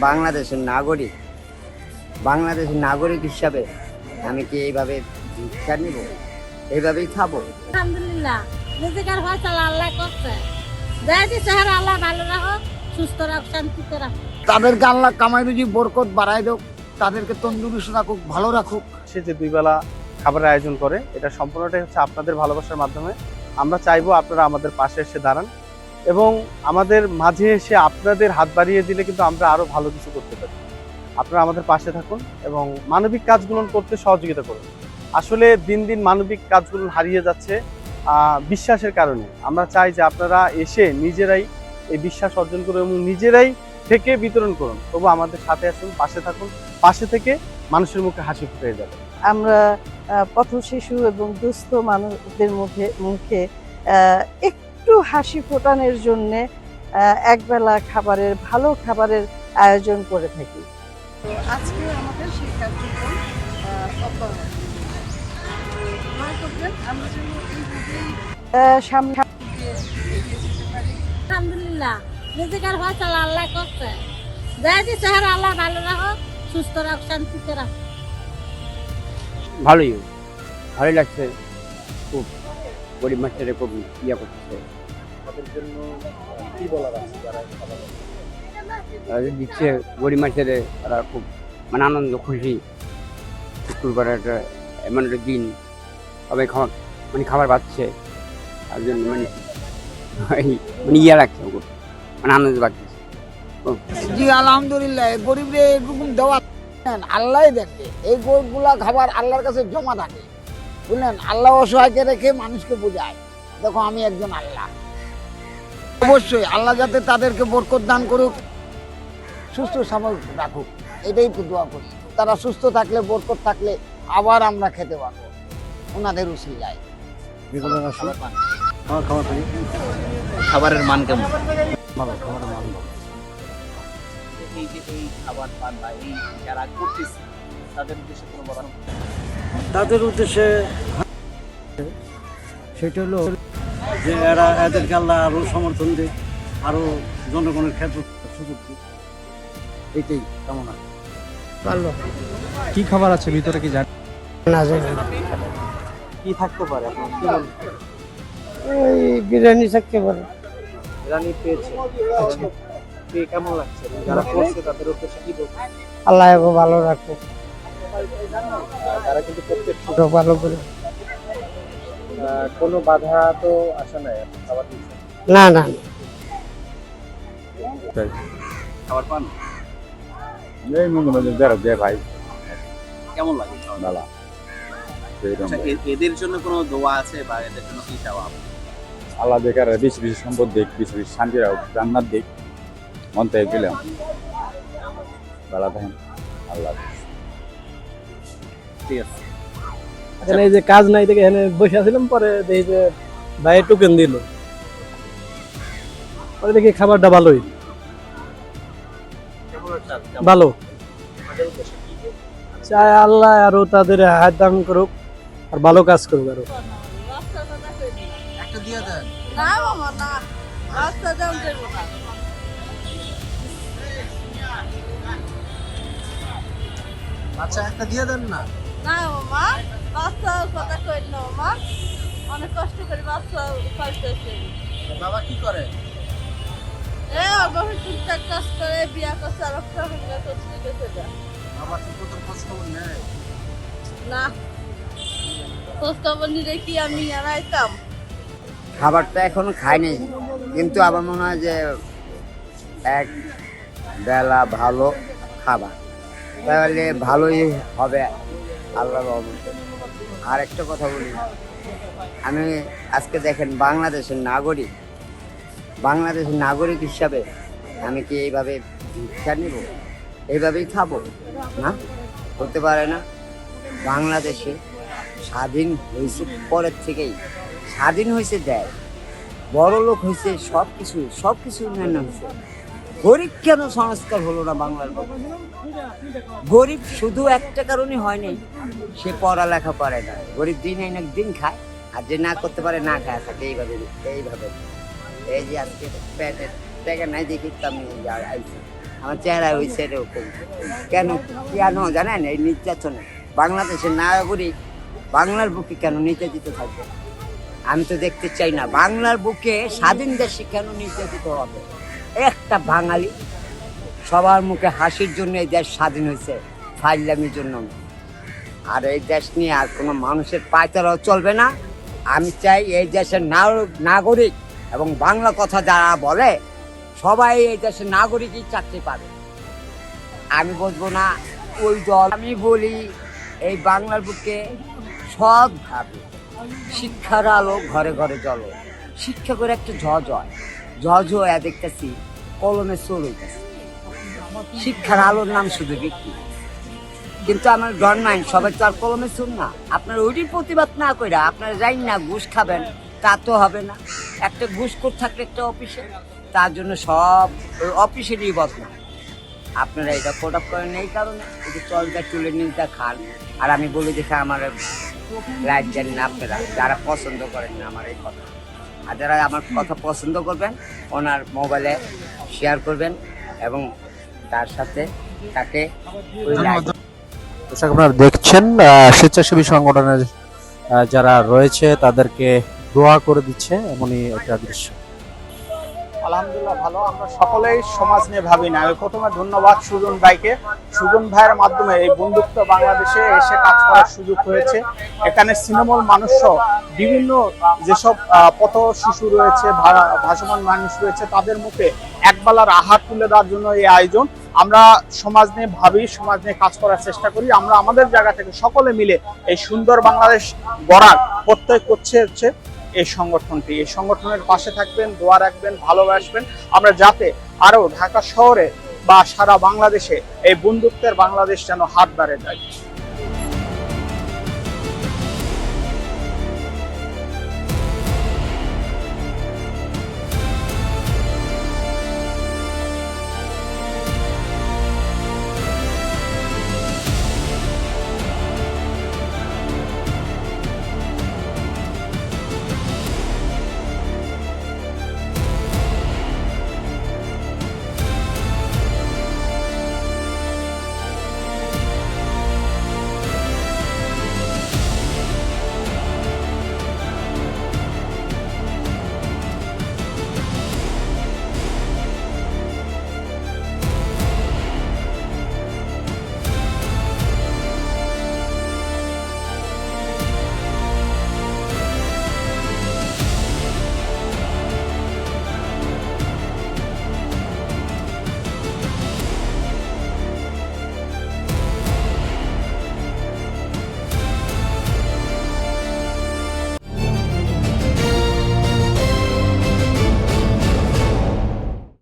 বাংলাদেশের নাগরিক, বাংলাদেশের নাগরিক হিসাবে আমি কি এইভাবে ভিক্ষা নিব? এইভাবেই খাবো? আলহামদুলিল্লাহ, নিজেকার ফয়সালা আল্লাহ করছে। যাইতে চেহারা আল্লাহ ভালো রাখো, সুস্থ রাখো, শান্তিতে রাখো। তাদেরকে আল্লাহ কামাই রুজি বরকত বাড়াই হোক, তাদেরকে তন্দুরুস্ত রাখুক, ভালো রাখুক। সে যে দুই বেলা খাবারের আয়োজন করে, এটা সম্পূর্ণটাই হচ্ছে আপনাদের ভালোবাসার মাধ্যমে। আমরা চাইবো আপনারা আমাদের পাশে এসে দাঁড়ান এবং আমাদের মাঝে এসে আপনাদের হাত বাড়িয়ে দিলে কিন্তু আমরা আরো ভালো কিছু করতে পারি। আপনারা আমাদের পাশে থাকুন এবং মানবিক কাজগুলো করতে সহযোগিতা করুন। আসলে দিন দিন মানবিক কাজগুলো হারিয়ে যাচ্ছে বিশ্বাসের কারণে। আমরা চাই যে আপনারা এসে নিজেরাই এই বিশ্বাস অর্জন করুন এবং নিজেরাই থেকে বিতরণ করুন। তবু আমাদের সাথে আসুন, পাশে থাকুন, পাশে থেকে মানুষের মুখে হাসি ফুটে যাবে। আমরা পথ শিশু এবং দুস্থ মানুষদের মুখে একটু হাসি ফোটানোর জন্য একবেলা খাবারের ভালো খাবারের আয়োজন করে থাকি। তো আজকে আমাদের সেই কার্যক্রম অব্যাহত। আমরা যেন সামনে আলহামদুলিল্লাহ, নিজেকার ফয়সালা আল্লাহ করছে। যাইতে চেহারা আল্লাহ ভালো রাখো, সুস্থ রাখো, শান্তিতে রাখো। ভালোই লাগছে। খুব গরিব মানুষের খুব ইয়া করতেছে, তাদের জন্য কি বলার আছে যারা খাবার দিচ্ছে গরিব মানুষের। তারা খুব মানে আনন্দ খুশি। শুক্রবার একটা এমন একটা দিন, সবাই খাবার পাচ্ছে, তার জন্য ইয়া লাগছে, মানে আনন্দ লাগছে। জি আলহামদুলিল্লাহ, গরিবরে এরকম দেওয়া আল্লাহ দেখে। এই গরিবগুলা খাবার আল্লাহর কাছে জমা থাকে, বুঝলেন। আল্লাহ অসহায়কে রেখে মানুষকে বোঝায়, দেখো আমি একজন আল্লাহ। অবশ্যই আল্লাহ যাতে তাদেরকে বরকত দান করুক, সুস্থ স্বাভাবিক রাখুক, এটাই তো দোয়া করি। তারা সুস্থ থাকলে, বরকত থাকলে আবার আমরা খেতে পারবো ওনাদের উসিলায়। খাবারের মান কেমন? ভালো, খাবারের মান ভালো। এই যে এই খাবার পান বা এই যারা করতেছে তাদের উদ্দেশ্যে কোনো বলার? তাদের উদ্দেশ্যে সেটা হলো যে এদেরকে আল্লাহ আরো সমর্থন দেয়, আরো জনগণের ক্ষেত্রে সুযোগ দিক, এইটাই কামনা। ভালো। কি খাবার আছে ভিতরে কি জানেন? না জানি না। কি থাকতে পারে আপনার কি মনে হয়? ওই বিরিয়ানি থাকতে পারে। বিরিয়ানি পেয়েছে, কেমন লাগছে? যারা করছে তাদের উদ্দেশ্যে কি বলবো? আল্লাহ ভালো রাখুক, তারা কিন্তু প্রত্যেক ভালো করে। কোনো বাধা তো আসে নাই খাবার দিচ্ছে? না না, খাবার পান এই মনে মনে বেরো দে ভাই, কেমন লাগে খাওয়া? ভালো। আচ্ছা, এদের জন্য কোনো দোয়া আছে বা এদের জন্য কি চাওয়া? আল্লাহ দেখার বেশি বেশি সম্পদ দেখ, বেশি বেশি শান্তি রাখ, জান্নাত দেখ, মন থেকে গেলাম। ভালো থাকেন, আল্লাহ হাফেজ। ঠিক আছে। এখানে এই যে কাজ নাই দেখে এখানে বসে আছিলাম, পরে দেখি যে ভাই টোকেন দিল, পরে দেখি খাবারটা ভালোই, ভালো। চাই আল্লাহ আরো তাদের হাত দান করুক আর ভালো কাজ করুক আরো। একটা দিয়ে দেন। না মামা, না, রাস্তা যাও যাবো না। আচ্ছা একটা দিয়ে দেন না। না মামা, বাচ্চা কথা কই না মামা, অনেক কষ্ট করে বাচ্চা পালতেছে। বাবা কি করে? বাবা টুকটাক কাজ করে, বিয়া করছে, আর একটা হাঙ্গা করছে, গেছে যা। বাবা কি প্রথম খোঁজ খবর নেয়? না, খোঁজ খবর নিলে কি আমি আনাইতাম? খাবারটা এখনো খাইনি, কিন্তু আমার মনে হয় যে এক বেলা ভালো খাবার তাহলে ভালোই হবে আল্লাহর রহমতে। আর একটা কথা বলি, আমি আজকে দেখেন বাংলাদেশের নাগরিক, বাংলাদেশের নাগরিক হিসাবে আমি কি এইভাবে ভিক্ষা নিব? এইভাবেই খাবো? না, হতে পারে না। বাংলাদেশে স্বাধীন হয়েছে পরের থেকেই, স্বাধীন হয়েছে দেয়, বড় লোক হয়েছে, সব কিছু উন্নয়ন হয়েছে। গরিব কেন সংস্কার হলো না বাংলার? গরিব শুধু একটা কারণে হয়নি, সে পড়ালেখা পারে না। গরিব দিন দিন খায়, আর যে না করতে পারে না খায় থাকে। এইভাবে এই যে আজকে পেটের টাকা নাই দেখি তো আমি আইছি। আমার চেহারা হয়েছে এরকম। কেন কেন জানেন? এই নির্যাতনে বাংলাদেশের নাগরিক বাংলার বুকে কেন নির্যাতিত থাকবে? আমি তো দেখতে চাই না বাংলার বুকে স্বাধীন দেশে কেন নির্যাতিত হবে। একটা বাঙালি সবার মুখে হাসির জন্য এই দেশ স্বাধীন হয়েছে, ফাইলামির জন্য না। আর এই দেশ নিয়ে আর কোনো মানুষের পায়তারাও চলবে না। আমি চাই এই দেশের নাগরিক এবং বাংলা কথা যারা বলে সবাই এই দেশের নাগরিকই চাকরি পাবে। আমি বলবো না ওই দল। আমি বলি এই বাংলার বুকে সৎভাবে শিক্ষার আলো ঘরে ঘরে জ্বলো। শিক্ষা করে একটা জজ হয়ে দেখতেছি কলমে চোর হইতেছে। শিক্ষার আলোর নাম শুধু ব্যক্তি, কিন্তু আমার ডন মাইন্ড সবাই তো আর কলমে চোর না। আপনার ওইটির প্রতিবাদ না করে আপনারা যাই না ঘুষ খাবেন, তা তো হবে না। একটা ঘুষখোর থাকলে একটা অফিসে, তার জন্য সব অফিসেরই বদনাম। আপনারা এটা প্রোডাক করেন এই কারণে এই চলটা তুলে নিতে খান। আর আমি বলি দেখে আমার লাইক জানি না আপনারা যারা পছন্দ করেন না আমার এই কথা, আর যারা আমার কথা পছন্দ করবেন ওনার মোবাইলে শেয়ার করবেন এবং তার সাথে তাকে ওই লাইক। দর্শক আপনারা দেখছেন স্বেচ্ছাসেবী সংগঠনের যারা রয়েছে তাদেরকে দোয়া করে দিচ্ছে, এমনই একটা দৃশ্য। আলহামদুলিল্লাহ ভালো। আমরা সকলেই সমাজ নিয়ে ভাবি না। আমি প্রথমে ধন্যবাদ সুজন ভাইকে। সুজন ভাইয়ের মাধ্যমে এই বন্ধুত্ব বাংলাদেশে এসে কাজ করার সুযোগ হয়েছে। এখানে সিনেমার মানুষ বিভিন্ন যেসব পথ শিশু রয়েছে, ভাসমান মানুষ রয়েছে, তাদের মুখে একবেলার আহার তুলে দেওয়ার জন্য এই আয়োজন। আমরা সমাজ নিয়ে ভাবি, সমাজ নিয়ে কাজ করার চেষ্টা করি। আমরা আমাদের জায়গা থেকে সকলে মিলে এই সুন্দর বাংলাদেশ গড়ার প্রত্যয় করছে এই সংগঠনটি। এই সংগঠনের পাশে থাকবেন, দোয়া রাখবেন, ভালোবাসবেন। আমরা যাতে আরো ঢাকা শহরে বা সারা বাংলাদেশে এই বন্ধুত্বের বাংলাদেশ যেন হাত বাড়ে যায়।